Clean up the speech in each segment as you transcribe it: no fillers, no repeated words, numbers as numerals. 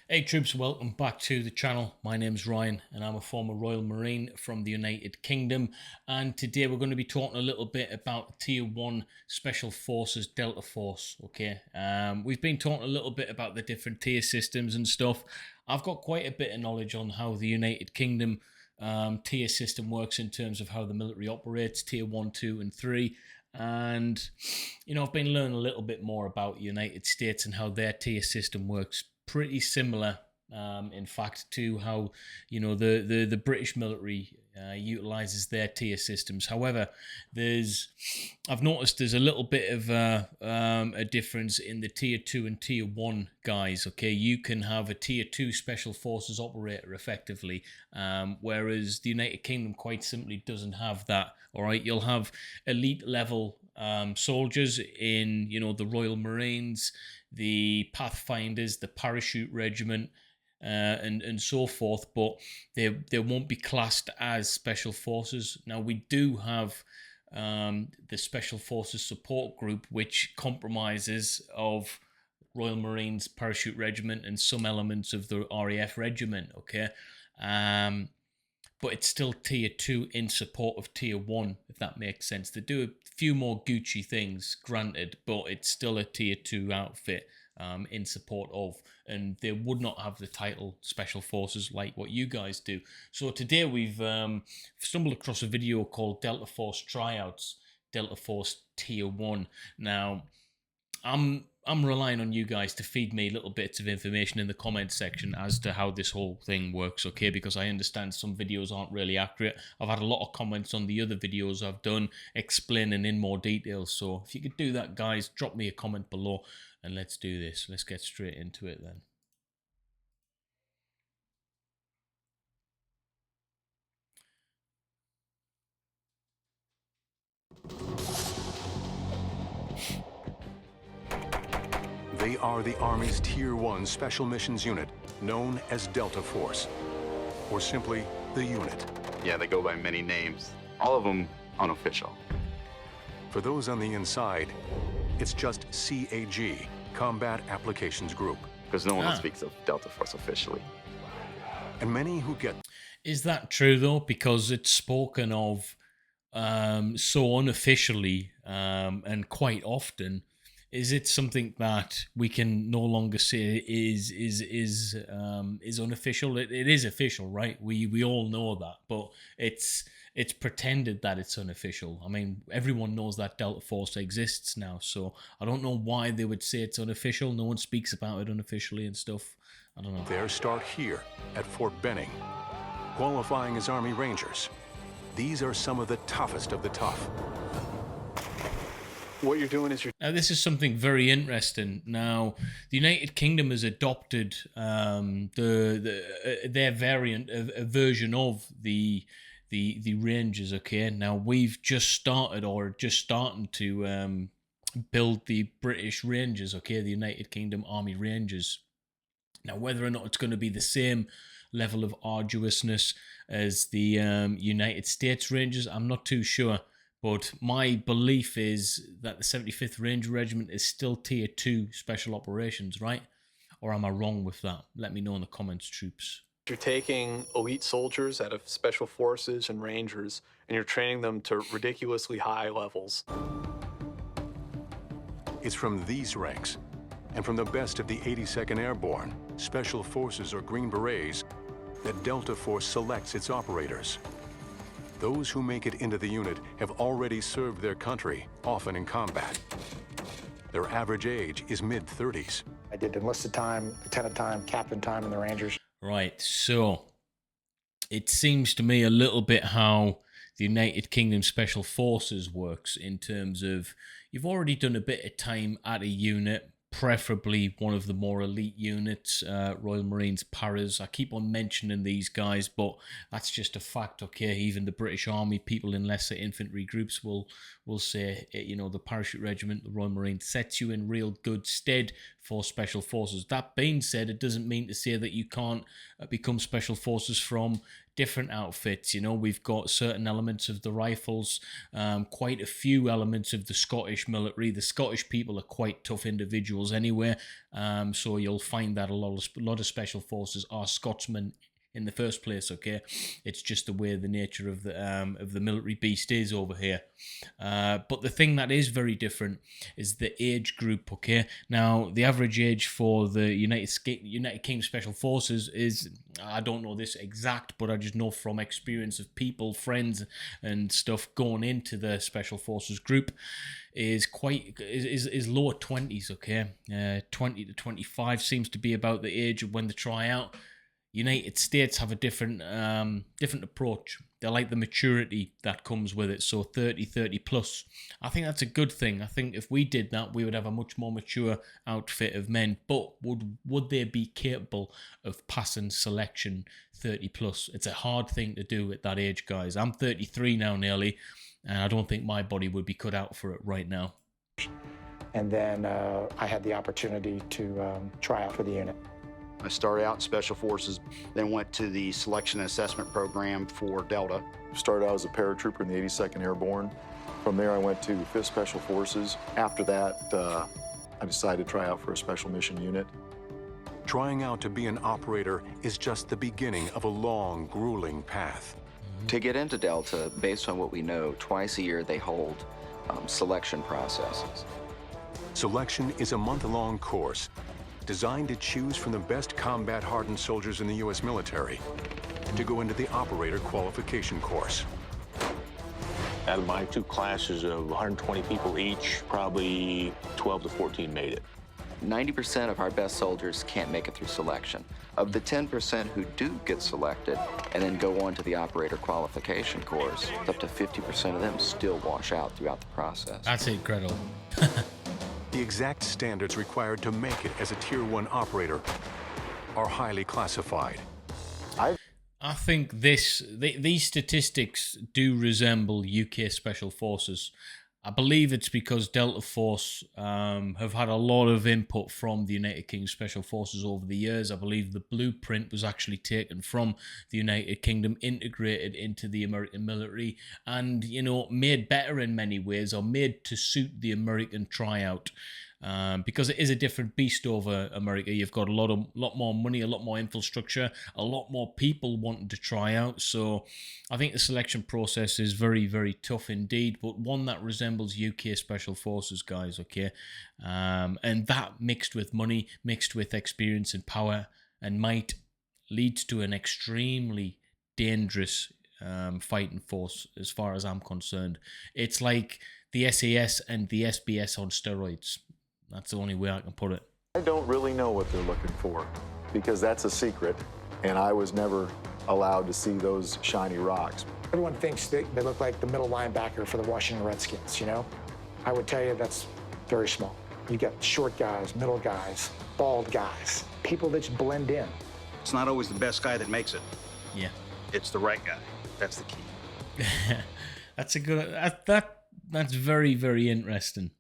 Hey troops, welcome back to the channel. My name's Ryan and I'm a former Royal Marine from the United Kingdom, and today we're going to be talking a little bit about Tier 1 Special Forces Delta Force. We've been talking a little bit about the different tier systems and stuff. I've got quite a bit of knowledge on how the United Kingdom tier system works in terms of how the military operates, Tier 1, 2 and 3. And I've been learning a little bit more about the United States and how their tier system works. Pretty similar, in fact, to how the British military utilizes their tier systems. However, I've noticed there's a little bit of a difference in the tier 2 and tier 1 guys. Okay, you can have a tier 2 special forces operator effectively, whereas the United Kingdom quite simply doesn't have that. All right, you'll have elite level soldiers in the Royal Marines, the Pathfinders, the Parachute Regiment, and so forth, but they won't be classed as special forces. Now we do have the Special Forces Support Group, which compromises of Royal Marines, Parachute Regiment, and some elements of the RAF Regiment. Okay, but it's still tier 2 in support of tier 1, if that makes sense. They do a few more Gucci things, granted, but it's still a tier 2 outfit in support of, and they would not have the title Special Forces like what you guys do. So today we've stumbled across a video called Delta Force Tryouts, Delta Force Tier 1. Now, I'm relying on you guys to feed me little bits of information in the comments section as to how this whole thing works, okay? Because I understand some videos aren't really accurate. I've had a lot of comments on the other videos I've done explaining in more detail. So if you could do that, guys, drop me a comment below and let's do this. Let's get straight into it then. They are the Army's Tier 1 Special Missions Unit, known as Delta Force, or simply the unit. Yeah, they go by many names, all of them unofficial. For those on the inside, it's just CAG, Combat Applications Group. Because no one speaks of Delta Force officially. And many who get... Is that true, though? Because it's spoken of so unofficially and quite often. Is it something that we can no longer say is unofficial? It is official, right? We all know that, but it's pretended that it's unofficial. I mean, everyone knows that Delta Force exists now, so I don't know why they would say it's unofficial. No one speaks about it unofficially and stuff. I don't know. Their start here at Fort Benning, qualifying as Army Rangers. These are some of the toughest of the tough. What you're doing is Now, this is something very interesting. Now, the United Kingdom has adopted their variant, a version of the Rangers. Okay, now we've just started or just starting to build the British Rangers. Okay, the United Kingdom Army Rangers. Now, whether or not it's going to be the same level of arduousness as the United States Rangers, I'm not too sure. But my belief is that the 75th Ranger Regiment is still Tier 2 Special Operations, right? Or am I wrong with that? Let me know in the comments, troops. you're taking elite soldiers out of special forces and rangers, and you're training them to ridiculously high levels. It's from these ranks, and from the best of the 82nd Airborne, Special Forces or Green Berets, that Delta Force selects its operators. Those who make it into the unit have already served their country, often in combat. Their average age is mid-30s. I did enlisted time, lieutenant time, captain time in the Rangers. Right, so it seems to me a little bit how the United Kingdom Special Forces works in terms of you've already done a bit of time at a unit, preferably one of the more elite units, Royal Marines, Paras. I keep on mentioning these guys, but that's just a fact, okay? Even the British Army, people in lesser infantry groups will say, the Parachute Regiment, the Royal Marines, sets you in real good stead for Special Forces. That being said, it doesn't mean to say that you can't become Special Forces from different outfits. You know, we've got certain elements of the rifles, quite a few elements of the Scottish military. The Scottish people are quite tough individuals anyway, so you'll find that a lot of Special Forces are Scotsmen in the first place. Okay, it's just the way the nature of the military beast is over here. But the thing that is very different is the age group. Okay, now the average age for the United Kingdom Special Forces is, I don't know this exact, but I just know from experience of people, friends, and stuff going into the Special Forces group, is lower 20s. Okay, 20 to 25 seems to be about the age of when they try out. United States have a different approach. They like the maturity that comes with it, so 30 plus. I think that's a good thing. I think if we did that, we would have a much more mature outfit of men. But would they be capable of passing selection 30 plus? It's a hard thing to do at that age, guys. I'm 33 now nearly, and I don't think my body would be cut out for it right now. And then I had the opportunity to try out for the unit. I started out in Special Forces, then went to the selection and assessment program for Delta. Started out as a paratrooper in the 82nd Airborne. From there, I went to 5th Special Forces. After that, I decided to try out for a special mission unit. Trying out to be an operator is just the beginning of a long, grueling path. To get into Delta, based on what we know, twice a year they hold selection processes. Selection is a month-long course designed to choose from the best combat-hardened soldiers in the U.S. military to go into the operator qualification course. Out of my two classes of 120 people each, probably 12 to 14 made it. 90% of our best soldiers can't make it through selection. Of the 10% who do get selected and then go on to the operator qualification course, up to 50% of them still wash out throughout the process. That's incredible. The exact standards required to make it as a Tier 1 operator are highly classified. I think these statistics do resemble UK Special Forces. I believe it's because Delta Force have had a lot of input from the United Kingdom Special Forces over the years. I believe the blueprint was actually taken from the United Kingdom, integrated into the American military, and, you know, made better in many ways, or made to suit the American tryout. Because it is a different beast over America. You've got a lot more money, a lot more infrastructure, a lot more people wanting to try out. So I think the selection process is very, very tough indeed, but one that resembles UK Special Forces, guys, okay? And that mixed with money, mixed with experience and power and might, leads to an extremely dangerous fighting force as far as I'm concerned. It's like the SAS and the SBS on steroids. That's the only way I can put it. I don't really know what they're looking for because that's a secret, and I was never allowed to see those shiny rocks. Everyone thinks they look like the middle linebacker for the Washington Redskins, you know? I would tell you that's very small. You got short guys, middle guys, bald guys, people that just blend in. It's not always the best guy that makes it. Yeah. It's the right guy. That's the key. That's a good... That's very, very interesting.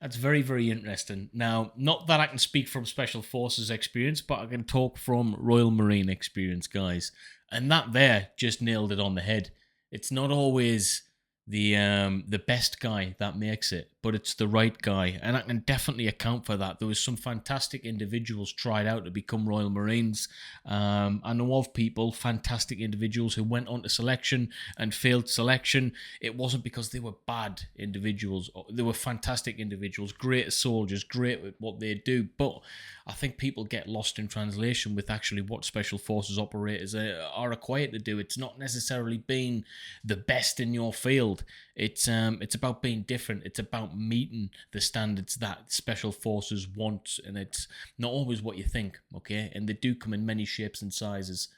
That's very, very interesting. Now, not that I can speak from Special Forces experience, but I can talk from Royal Marine experience, guys. And that there just nailed it on the head. It's not always the best guy that makes it, but it's the right guy, and I can definitely account for that. There was some fantastic individuals tried out to become Royal Marines. I know of people, fantastic individuals, who went on to selection and failed selection. It wasn't because they were bad individuals. They were fantastic individuals, great soldiers, great at what they do, but I think people get lost in translation with actually what Special Forces operators are required to do. It's not necessarily being the best in your field. It's about being different. It's about meeting the standards that Special Forces want, and it's not always what you think, okay? And they do come in many shapes and sizes,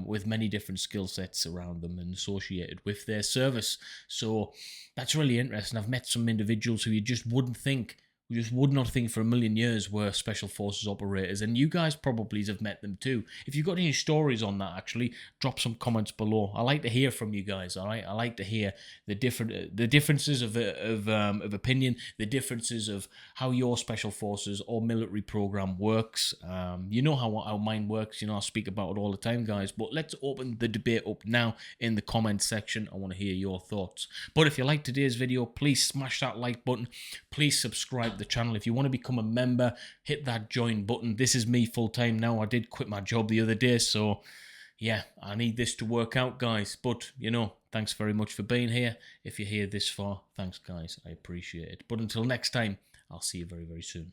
with many different skill sets around them and associated with their service. So that's really interesting. I've met some individuals who you just wouldn't think we just would not think for a million years were special forces operators, and you guys probably have met them too. If you've got any stories on that, actually, drop some comments below. I like to hear from you guys. All right, I like to hear the differences of opinion, the differences of how your special forces or military program works. You know how mine works. You know, I speak about it all the time, guys. But let's open the debate up now in the comments section. I want to hear your thoughts. But if you like today's video, please smash that like button. Please subscribe to the channel. If you want to become a member, hit that join button. This is me full time now. I did quit my job the other day, so yeah, I need this to work out, guys. But you know, thanks very much for being here. If you're here this far, thanks, guys. I appreciate it. But until next time, I'll see you very, very soon.